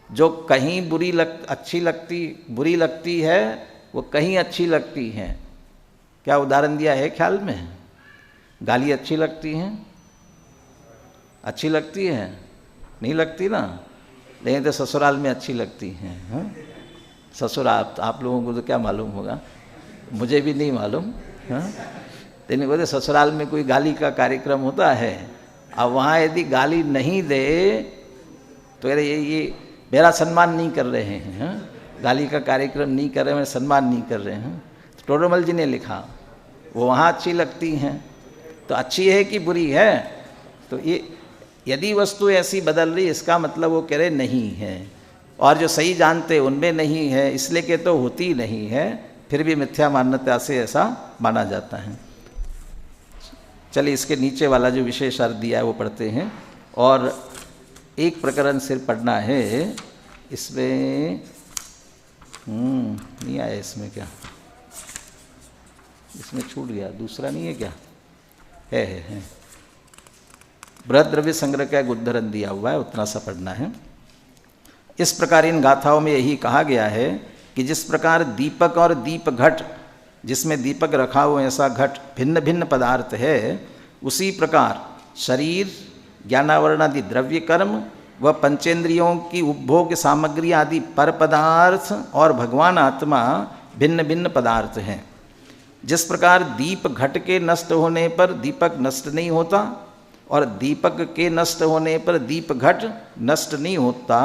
जो कहीं बुरी बुरी लगती है वो कहीं अच्छी लगती है। क्या उदाहरण दिया है ख्याल में? गाली अच्छी लगती हैं? अच्छी लगती है? नहीं लगती ना, लेकिन तो ससुराल में अच्छी लगती हैं। ससुराल आप लोगों को तो क्या मालूम होगा, मुझे भी नहीं मालूम। लेकिन बोलते ससुराल में कोई गाली का कार्यक्रम होता है, अब वहाँ यदि गाली नहीं दे तो ये मेरा सम्मान नहीं कर रहे हैं, गाली का कार्यक्रम नहीं कर रहे हैं, सम्मान नहीं कर रहे हैं। तो टोडरमल जी ने लिखा वो वहाँ अच्छी लगती हैं। तो अच्छी है कि बुरी है? तो ये यदि वस्तु ऐसी बदल रही इसका मतलब वो कह रहे नहीं है, और जो सही जानते उनमें नहीं है, इसलिए कि तो होती नहीं है, फिर भी मिथ्या मान्यता से ऐसा माना जाता है। चलिए इसके नीचे वाला जो विशेष अर्थ दिया है वो पढ़ते हैं, और एक प्रकरण सिर्फ पढ़ना है। इसमें नहीं आया, इसमें क्या, इसमें छूट गया, दूसरा नहीं है क्या? है बृहद द्रव्य संग्रह का एक उद्धरण दिया हुआ है, उतना सा पढ़ना है। इस प्रकार इन गाथाओं में यही कहा गया है कि जिस प्रकार दीपक और दीप घट, जिसमें दीपक रखा हुआ ऐसा घट भिन्न भिन्न पदार्थ है, उसी प्रकार शरीर, ज्ञानावरण आदि द्रव्य कर्म व पंचेंद्रियों की उपभोग सामग्री आदि पर पदार्थ और भगवान आत्मा भिन्न भिन्न पदार्थ हैं। जिस प्रकार दीप घट के नष्ट होने पर दीपक नष्ट नहीं होता और दीपक के नष्ट होने पर दीप घट नष्ट नहीं होता,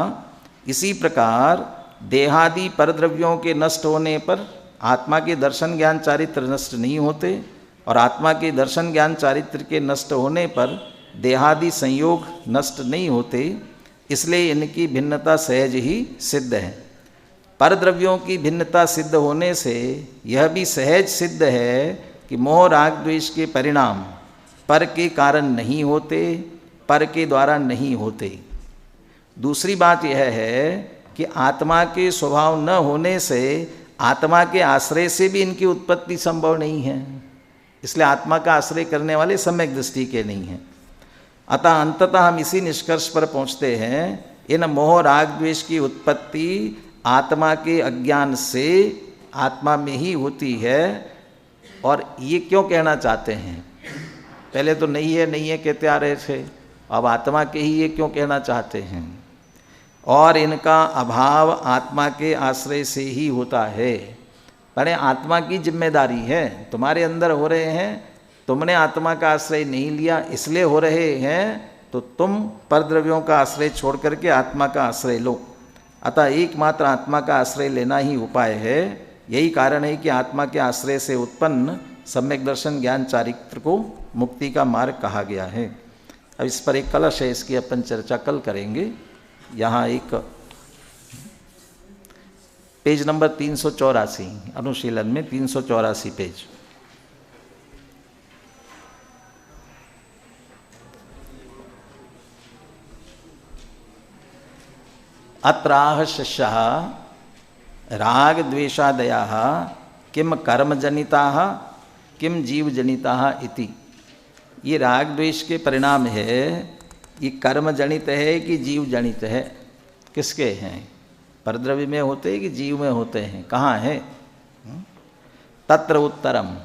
इसी प्रकार देहादि परद्रव्यों के नष्ट होने पर आत्मा के दर्शन ज्ञान चारित्र नष्ट नहीं होते, और आत्मा के दर्शन ज्ञान चारित्र के नष्ट होने पर देहादि संयोग नष्ट नहीं होते। इसलिए इनकी भिन्नता सहज ही सिद्ध है। परद्रव्यों की भिन्नता सिद्ध होने से यह भी सहज सिद्ध है कि मोह राग द्वेष के परिणाम पर के कारण नहीं होते, पर के द्वारा नहीं होते। दूसरी बात यह है कि आत्मा के स्वभाव न होने से आत्मा के आश्रय से भी इनकी उत्पत्ति संभव नहीं है, इसलिए आत्मा का आश्रय करने वाले सम्यक दृष्टि के नहीं हैं। अतः अंततः हम इसी निष्कर्ष पर पहुँचते हैं, इन मोह राग द्वेष की उत्पत्ति आत्मा के अज्ञान से आत्मा में ही होती है। और ये क्यों कहना चाहते हैं? पहले तो नहीं है कहते आ रहे थे, अब आत्मा के ही ये क्यों कहना चाहते हैं? और इनका अभाव आत्मा के आश्रय से ही होता है। पर आत्मा की जिम्मेदारी है, तुम्हारे अंदर हो रहे हैं, तुमने आत्मा का आश्रय नहीं लिया इसलिए हो रहे हैं, तो तुम परद्रव्यों का आश्रय छोड़ करके आत्मा का आश्रय लो। अतः एकमात्र आत्मा का आश्रय लेना ही उपाय है। यही कारण है कि आत्मा के आश्रय से उत्पन्न सम्यक दर्शन ज्ञान चारित्र को मुक्ति का मार्ग कहा गया है। अब इस पर एक कलश है, इसकी अपन चर्चा कल करेंगे। यहाँ एक पेज नंबर 384, अनुशीलन में 384 पेज। अत्राह शिष्यः राग द्वेषादयाः किम कर्मजनिताः किम जीवजनिताः इति। ये राग द्वेष के परिणाम है, ये कर्म जनित है कि जीव जनित है? किसके हैं? परद्रव्य में होते हैं कि जीव में होते हैं? कहाँ है? तत्र उत्तरम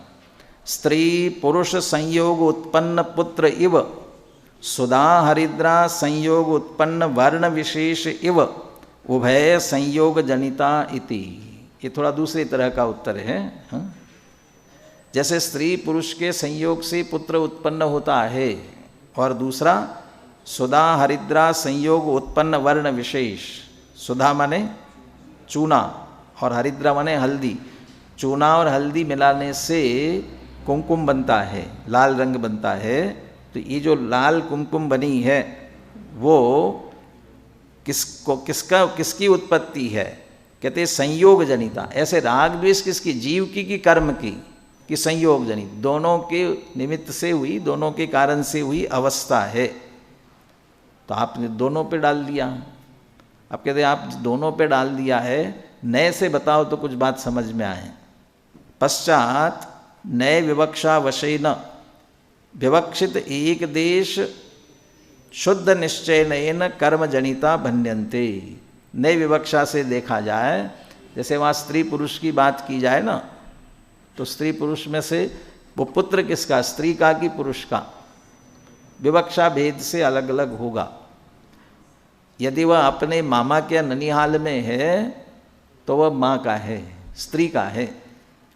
स्त्री पुरुष संयोग उत्पन्न पुत्र इव सुधा हरिद्रा संयोग उत्पन्न वर्ण विशेष इव उभय संयोग जनिता इति। ये थोड़ा दूसरी तरह का उत्तर है। जैसे स्त्री पुरुष के संयोग से पुत्र उत्पन्न होता है, और दूसरा सुधा हरिद्रा संयोग उत्पन्न वर्ण विशेष। सुधा माने चूना और हरिद्रा माने हल्दी। चूना और हल्दी मिलाने से कुमकुम बनता है, लाल रंग बनता है। तो ये जो लाल कुमकुम बनी है वो किसकी उत्पत्ति है? कहते हैं संयोग जनिता। ऐसे राग द्वेष किसकी? जीव की कि कर्म की? कि संयोग जनित, दोनों के निमित्त से हुई, दोनों के कारण से हुई अवस्था है। तो आपने दोनों पे डाल दिया। अब कहते हैं आप दोनों पे डाल दिया है, नए से बताओ तो कुछ बात समझ में आए। पश्चात नए विवक्षा वशेन विवक्षित एक देश शुद्ध निश्चयन कर्म जनिता भन्यन्ते। नए विवक्षा से देखा जाए, जैसे वहाँ स्त्री पुरुष की बात की जाए ना, तो स्त्री पुरुष में से वो पुत्र किसका? स्त्री का कि पुरुष का? विवक्षा भेद से अलग अलग होगा। यदि वह अपने मामा के ननिहाल में है तो वह माँ का है, स्त्री का है,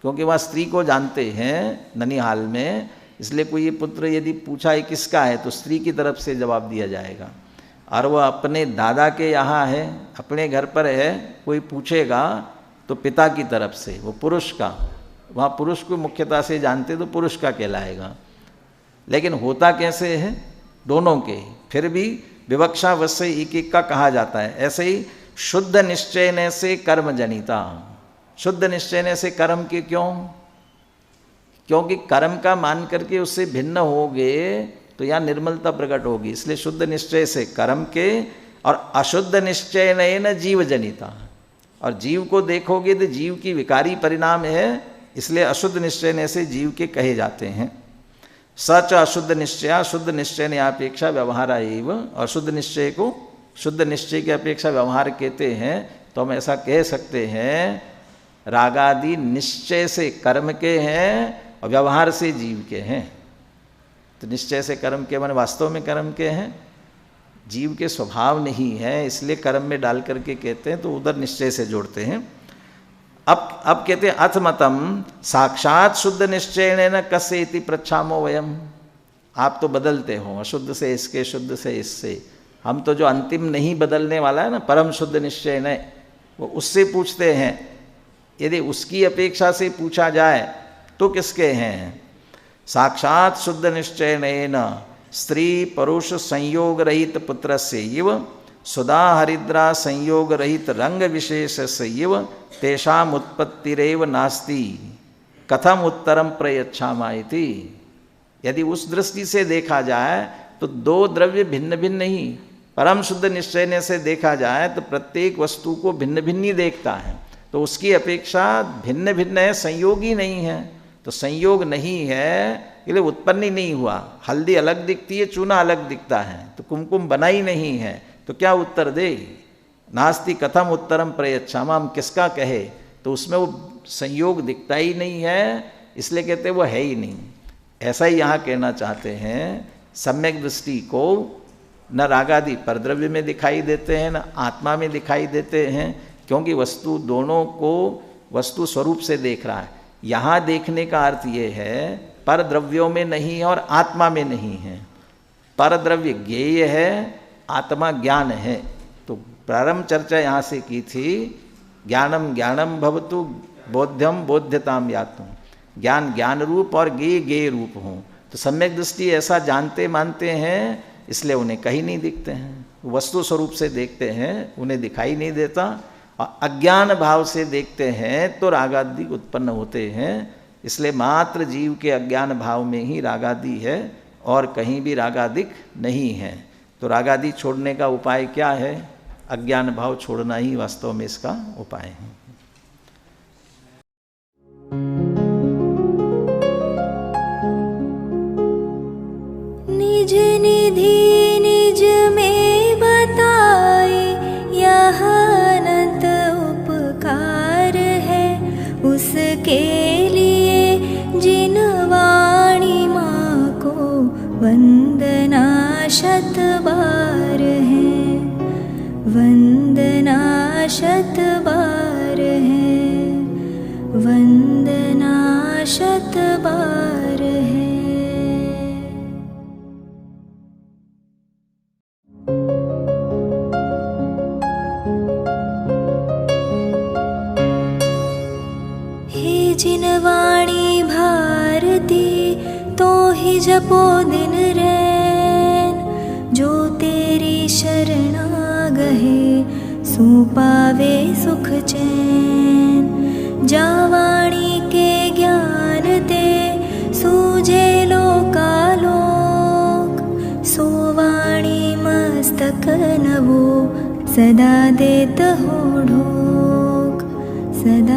क्योंकि वह स्त्री को जानते हैं ननिहाल में। इसलिए कोई ये पुत्र यदि पूछा है किसका है तो स्त्री की तरफ से जवाब दिया जाएगा। और वह अपने दादा के यहाँ है, अपने घर पर है, कोई पूछेगा तो पिता की तरफ से, वो पुरुष का, वहाँ पुरुष को मुख्यता से जानते तो पुरुष का कहलाएगा। लेकिन होता कैसे है? दोनों के। फिर भी विवक्षावश से एक एक का कहा जाता है। ऐसे ही शुद्ध निश्चयने से कर्म जनिता। शुद्ध निश्चयने से कर्म के क्यों? क्योंकि कर्म का मान करके उससे भिन्न होगे तो यहाँ निर्मलता प्रकट होगी, इसलिए शुद्ध निश्चय से कर्म के, और अशुद्ध निश्चय न जीव जनिता। और जीव को देखोगे तो जीव की विकारी परिणाम है, इसलिए अशुद्ध निश्चय से जीव के कहे जाते हैं। सच अशुद्ध निश्चय, शुद्ध निश्चय ने अपेक्षा व्यवहार एव। और शुद्ध निश्चय को शुद्ध निश्चय की अपेक्षा व्यवहार कहते हैं। तो हम ऐसा कह सकते हैं रागादि निश्चय से कर्म के हैं और व्यवहार से जीव के हैं। तो निश्चय से कर्म के माने वास्तव में कर्म के हैं, जीव के स्वभाव नहीं है, इसलिए कर्म में डाल करके कहते हैं, तो उधर निश्चय से जोड़ते हैं। अब कहते हैं अथमतम साक्षात शुद्ध निश्चय न कस्य इति पृच्छामो वयम। आप तो बदलते हो, अशुद्ध से इसके, शुद्ध से इससे। हम तो जो अंतिम नहीं बदलने वाला है ना, परम शुद्ध निश्चय न, वो उससे पूछते हैं। यदि उसकी अपेक्षा से पूछा जाए तो किसके हैं? साक्षात शुद्ध निश्चय न स्त्री पुरुष संयोग रहित पुत्र से इव सुधा हरिद्रा संयोग रहित रंग विशेष से इव तेषाम उत्पत्तिरेव नास्ति कथम उत्तरम प्रयच्छामा इति। यदि उस दृष्टि से देखा जाए तो दो द्रव्य भिन्न भिन्न नहीं, परम शुद्ध निश्चय से देखा जाए तो प्रत्येक वस्तु को भिन्न भिन्न ही देखता है, तो उसकी अपेक्षा भिन्न भिन्न है, संयोग ही नहीं है। तो संयोग नहीं है इसलिए उत्पन्न ही नहीं हुआ। हल्दी अलग दिखती है, चूना अलग दिखता है, तो कुमकुम बना ही नहीं है, तो क्या उत्तर दे? नास्ति कथम उत्तरम प्रयच्छामा, हम किसका कहे? तो उसमें वो संयोग दिखता ही नहीं है, इसलिए कहते वो है ही नहीं। ऐसा ही यहाँ कहना चाहते हैं। सम्यक दृष्टि को न रागादि परद्रव्य में दिखाई देते हैं, न आत्मा में दिखाई देते हैं, क्योंकि वस्तु दोनों को वस्तु स्वरूप से देख रहा है। यहाँ देखने का अर्थ ये है पर द्रव्यों में नहीं है और आत्मा में नहीं है। पर द्रव्य ज्ञेय है, आत्मा ज्ञान है। तो प्रारंभ चर्चा यहाँ से की थी, ज्ञानम ज्ञानम भवतु बोध्यम बोध्यताम यातुम। ज्ञान ज्ञान रूप और ज्ञेय ज्ञेय रूप हो। तो सम्यक दृष्टि ऐसा जानते मानते हैं, इसलिए उन्हें कहीं नहीं दिखते हैं। वस्तु स्वरूप से देखते हैं, उन्हें दिखाई नहीं देता। और अज्ञान भाव से देखते हैं तो रागादि उत्पन्न होते हैं। इसलिए मात्र जीव के अज्ञान भाव में ही रागादि है और कहीं भी रागादिक नहीं है। तो रागादि छोड़ने का उपाय क्या है? अज्ञान भाव छोड़ना ही वास्तव में इसका उपाय है। निज निधि निज में बताए, यह अनंत उपकार है उसके लिए जिनवा शत बार है, वंदना शत बार है, वंदना शत बार है। हे जिनवाणी भारती तो ही जपो दिन रैन, जो तेरी शरणा गहे सो पावे सुख चैन। जावाणी के ज्ञान ते सूझे लोकालोक, सोवाणी मस्तक नवो सदा देत हो ढोक, सदा